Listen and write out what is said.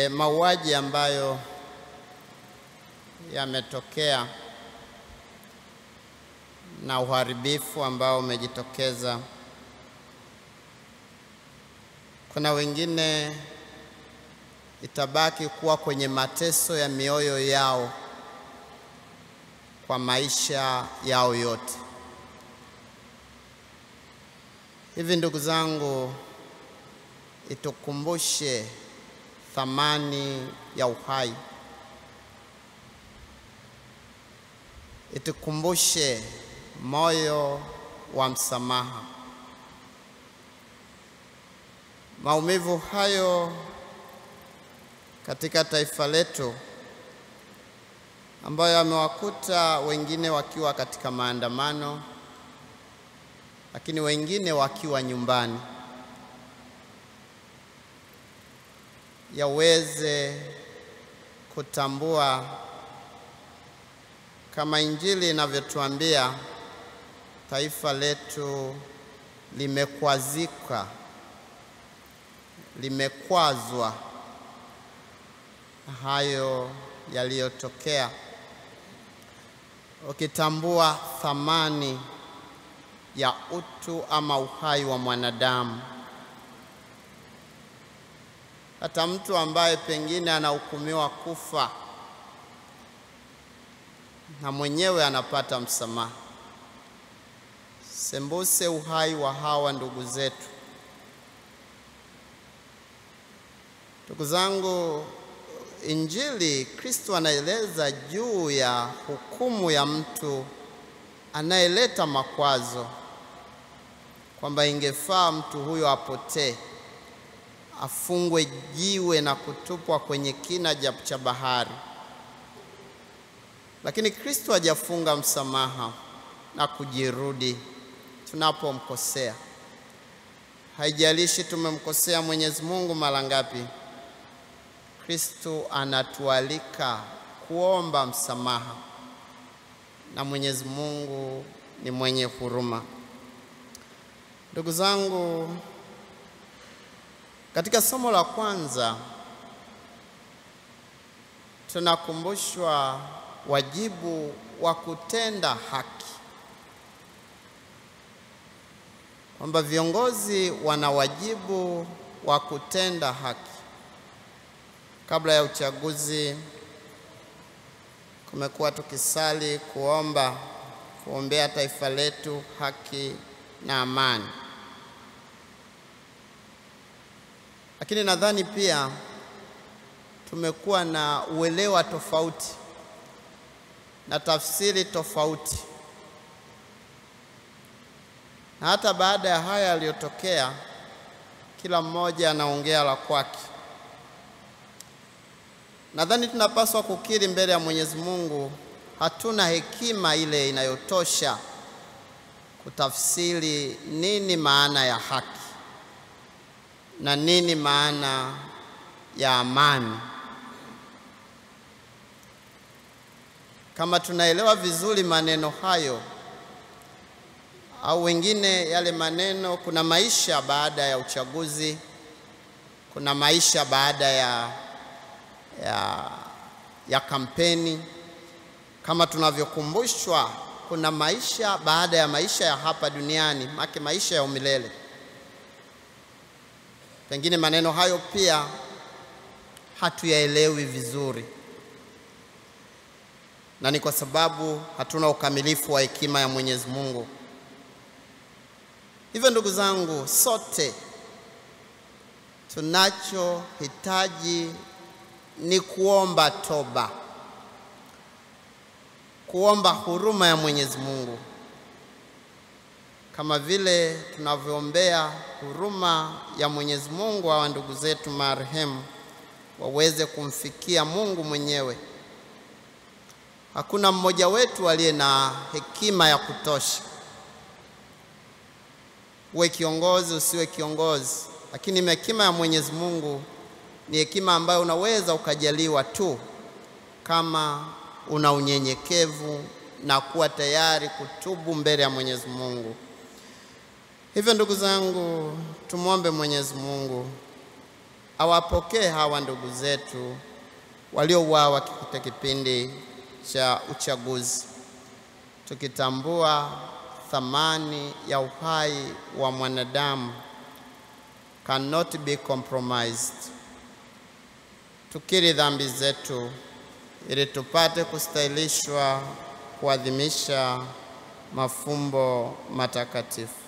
Mauaji ambayo yametokea na uharibifu ambao umejitokeza, kuna wengine itabaki kuwa kwenye mateso ya mioyo yao kwa maisha yao yote. Hivi ndugu zangu, itukumbushe thamani ya uhai. Itukumbushe moyo wa msamaha. Maumivu hayo katika taifa letu ambayo yamewakuta wengine wakiwa katika maandamano, lakini wengine wakiwa nyumbani, yaweze kutambua kama Injili inavyotuambia, taifa letu limekwazika, limekwazwa hayo yaliyotokea. Ukitambua thamani ya utu ama uhai wa mwanadamu, hata mtu ambaye pengine anahukumiwa kufa na mwenyewe anapata msamaha, sembuse uhai wa hawa ndugu zetu. Ndugu zangu, Injili, Kristo anaeleza juu ya hukumu ya mtu anayeleta makwazo, kwamba ingefaa mtu huyo apotee, afungwe jiwe na kutupwa kwenye kina cha bahari. Lakini Kristo hajafunga msamaha na kujirudi tunapomkosea. Haijalishi tumemkosea Mwenyezi Mungu mara ngapi, Kristo anatualika kuomba msamaha, na Mwenyezi Mungu ni mwenye huruma. Ndugu zangu, katika somo la kwanza tunakumbushwa wajibu wa kutenda haki, kwamba viongozi wana wajibu wa kutenda haki. Kabla ya uchaguzi kumekuwa tukisali kuombea taifa letu haki na amani. Lakini nadhani pia tumekuwa na uelewa tofauti na tafsiri tofauti, na hata baada ya haya yaliyotokea, kila mmoja anaongea la kwake. Nadhani tunapaswa kukiri mbele ya Mwenyezi Mungu, hatuna hekima ile inayotosha kutafsiri nini maana ya haki na nini maana ya amani. Kama tunaelewa vizuri maneno hayo, au wengine yale maneno, kuna maisha baada ya uchaguzi, kuna maisha baada ya kampeni. Kama tunavyokumbushwa, kuna maisha baada ya maisha ya hapa duniani, maisha ya umilele. Pengine maneno hayo pia hatuyaelewi vizuri, na ni kwa sababu hatuna ukamilifu wa hekima ya Mwenyezi Mungu. Hivyo ndugu zangu, sote tunachohitaji ni kuomba toba, kuomba huruma ya Mwenyezi Mungu, kama vile tunavyoombea huruma ya Mwenyezi Mungu wa ndugu zetu marehemu waweze kumfikia Mungu mwenyewe. Hakuna mmoja wetu aliye na hekima ya kutosha. Uwe kiongozi usiwe kiongozi, lakini hekima ya Mwenyezi Mungu ni hekima ambayo unaweza ukajaliwa tu kama una unyenyekevu na kuwa tayari kutubu mbele ya Mwenyezi Mungu. Hivyo ndugu zangu, tumuombe Mwenyezi Mungu awapokee hawa ndugu zetu waliouawa katika kipindi cha uchaguzi, tukitambua thamani ya uhai wa mwanadamu cannot be compromised. Tukiri dhambi zetu ili tupate kustahilishwa kuadhimisha mafumbo matakatifu.